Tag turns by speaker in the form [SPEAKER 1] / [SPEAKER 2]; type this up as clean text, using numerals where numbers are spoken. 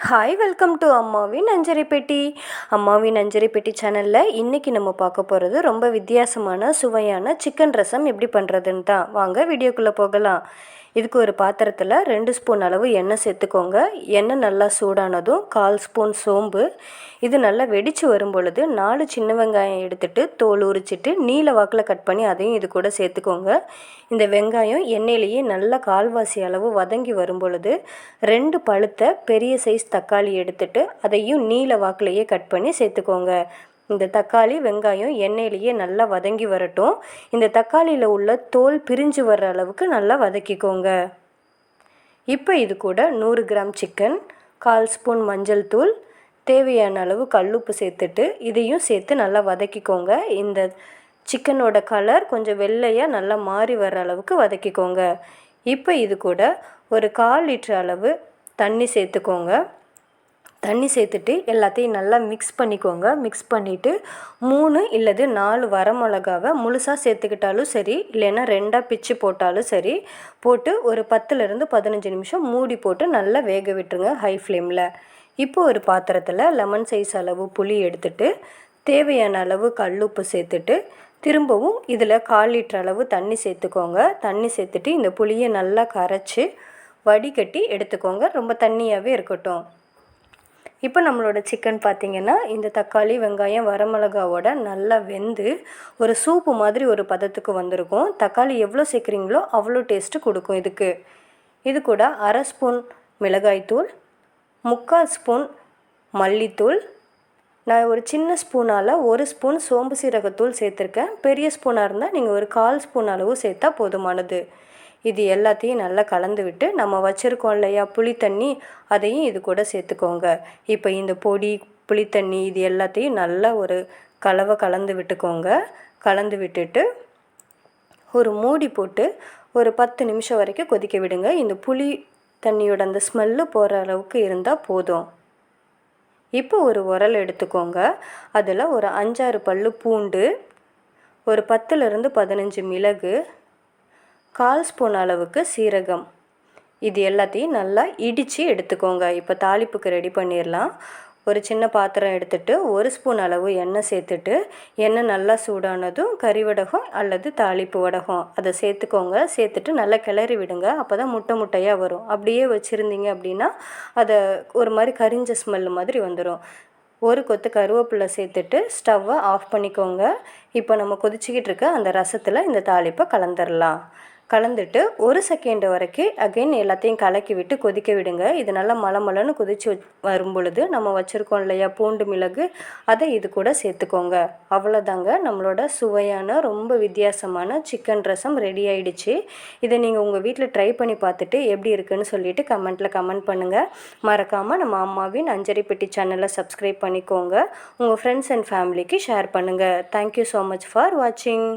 [SPEAKER 1] Hi, welcome to அம்மாவின் அஞ்சரை பெட்டி. அம்மாவின் அஞ்சரை பெட்டி சேனலில் இன்றைக்கி நம்ம பார்க்க போகிறது ரொம்ப வித்தியாசமான சுவையான சிக்கன் ரசம் எப்படி பண்ணுறதுன்னு தான். வாங்க வீடியோக்குள்ளே போகலாம். இதுக்கு ஒரு பாத்திரத்தில் 2 ஸ்பூன் அளவு எண்ணெய் சேர்த்துக்கோங்க. எண்ணெய் நல்லா சூடானதும் 1/4 ஸ்பூன் சோம்பு. இது நல்லா வெடித்து வரும் பொழுது 4 சின்ன வெங்காயம் எடுத்துகிட்டு தோல் உரிச்சிட்டு நீல வாக்கில் கட் பண்ணி அதையும் இது கூட சேர்த்துக்கோங்க. இந்த வெங்காயம் எண்ணெயிலேயே நல்லா கால்வாசி அளவு வதங்கி வரும் பொழுது 2 பழுத்த பெரிய சைஸ் தக்காளி எடுத்துட்டு அதையும் நீல வாக்கிலேயே கட் பண்ணி சேர்த்துக்கோங்க. இந்த தக்காளி வெங்காயம் எண்ணெயிலேயே நல்லா வதங்கி வரட்டும். இந்த தக்காளியில் உள்ள தோல் பிரிஞ்சு வர்ற அளவுக்கு நல்லா வதக்கிக்கோங்க. இப்போ இது கூட 100 கிராம் சிக்கன், 1/4 ஸ்பூன் மஞ்சள் தூள், தேவையான அளவு கல்லுப்பு சேர்த்துட்டு இதையும் சேர்த்து நல்லா வதக்கிக்கோங்க. இந்த சிக்கனோட கலர் கொஞ்சம் வெள்ளையாக நல்லா மாறி வர்ற அளவுக்கு வதக்கிக்கோங்க. இப்போ இது கூட ஒரு 1/4 லிட்டர் அளவு தண்ணி சேர்த்துக்கோங்க. தண்ணி சேர்த்துட்டு எல்லாத்தையும் நல்லா மிக்ஸ் பண்ணிக்கோங்க. மிக்ஸ் பண்ணிவிட்டு 3 இல்லது 4 வரமிளகாவை முழுசாக சேர்த்துக்கிட்டாலும் சரி, இல்லைன்னா 2ஆக பிச்சு போட்டாலும் சரி, போட்டு ஒரு 10லேருந்து 15 நிமிஷம் மூடி போட்டு நல்லா வேக விட்டுருங்க ஹை ஃப்ளேமில். இப்போ ஒரு பாத்திரத்தில் லெமன் சைஸ் அளவு புளி எடுத்துட்டு தேவையான அளவு கல்லுப்பு சேர்த்துட்டு திரும்பவும் இதில் 1/4 லிட்டர் அளவு தண்ணி சேர்த்துக்கோங்க. தண்ணி சேர்த்துட்டு இந்த புளியை நல்லா கரைச்சி வடிகட்டி எடுத்துக்கோங்க. ரொம்ப தண்ணியாகவே இருக்கட்டும். இப்போ நம்மளோட சிக்கன் பார்த்திங்கன்னா இந்த தக்காளி வெங்காயம் வரமிளகாவோட நல்லா வெந்து ஒரு சூப்பு மாதிரி ஒரு பதத்துக்கு வந்திருக்கும். தக்காளி எவ்வளோ சேர்க்குறீங்களோ அவ்வளோ டேஸ்ட்டு கொடுக்கும் இதுக்கு. இது கூட 1/2 ஸ்பூன் மிளகாய்த்தூள், 3/4 ஸ்பூன் மல்லித்தூள், நான் ஒரு சின்ன ஸ்பூனால் 1 ஸ்பூன் சோம்பு சீரகத்தூள் சேர்த்துருக்கேன். பெரிய ஸ்பூனாக இருந்தால் நீங்கள் ஒரு 1/4 ஸ்பூன் அளவு சேர்த்தா போதுமானது. இது எல்லாத்தையும் நல்லா கலந்து விட்டு நம்ம வச்சுருக்கோம் இல்லையா புளி தண்ணி, அதையும் இது கூட சேர்த்துக்கோங்க. இப்போ இந்த பொடி புளி தண்ணி இது எல்லாத்தையும் நல்லா ஒரு கலந்து விட்டுக்கோங்க. கலந்து விட்டுட்டு ஒரு மூடி போட்டு ஒரு 10 நிமிஷம் வரைக்கும் கொதிக்க விடுங்க. இந்த புளி தண்ணியோட அந்த ஸ்மெல்லு போகிற அளவுக்கு இருந்தால் போதும். இப்போ ஒரு உரல் எடுத்துக்கோங்க. அதில் ஒரு 5-6 பல்லு பூண்டு, ஒரு 10லேருந்து 15 மிளகு, 1/4 ஸ்பூன் அளவுக்கு சீரகம், இது எல்லாத்தையும் நல்லா இடித்து எடுத்துக்கோங்க. இப்போ தாளிப்புக்கு ரெடி பண்ணிடலாம். ஒரு சின்ன பாத்திரம் எடுத்துகிட்டு 1 ஸ்பூன் அளவு எண்ணெய் சேர்த்துட்டு எண்ணெய் நல்லா சூடானதும் கறி வடகம் அல்லது தாளிப்பு வடகம் அதை சேர்த்துக்கோங்க. சேர்த்துட்டு நல்லா கிளறி விடுங்க. அப்போ தான் முட்டையாக வரும். அப்படியே வச்சுருந்தீங்க அப்படின்னா அதை ஒரு மாதிரி கரிஞ்ச ஸ்மெல் மாதிரி வந்துடும். ஒரு கொத்து கருவேப்பிலை சேர்த்துட்டு ஸ்டவ்வை ஆஃப் பண்ணிக்கோங்க. இப்போ நம்ம கொதிச்சிக்கிட்டு இருக்க அந்த ரசத்தில் இந்த தாளிப்பை கலந்துடலாம். கலந்துட்டு 1 செகண்ட் வரைக்கும் அகைன் எல்லாத்தையும் கலக்கி விட்டு கொதிக்க விடுங்க. இது நல்லா மலமலன்னு கொதித்து வரும் பொழுது நம்ம வச்சுருக்கோம் இல்லையா பூண்டு மிளகு, அதை இது கூட சேர்த்துக்கோங்க. அவ்வளோதாங்க, நம்மளோட சுவையான ரொம்ப வித்தியாசமான சிக்கன் ரசம் ரெடி ஆகிடுச்சு. இதை நீங்கள் உங்கள் வீட்டில் ட்ரை பண்ணி பார்த்துட்டு எப்படி இருக்குன்னு சொல்லிவிட்டு கமெண்ட்டில் கமெண்ட் பண்ணுங்கள். மறக்காமல் நம்ம அம்மாவின் அஞ்சரை பெட்டி சேனலை சப்ஸ்கிரைப் பண்ணிக்கோங்க. உங்கள் ஃப்ரெண்ட்ஸ் அண்ட் ஃபேமிலிக்கு ஷேர் பண்ணுங்கள். தேங்க்யூ ஸோ மச் ஃபார் வாட்சிங்.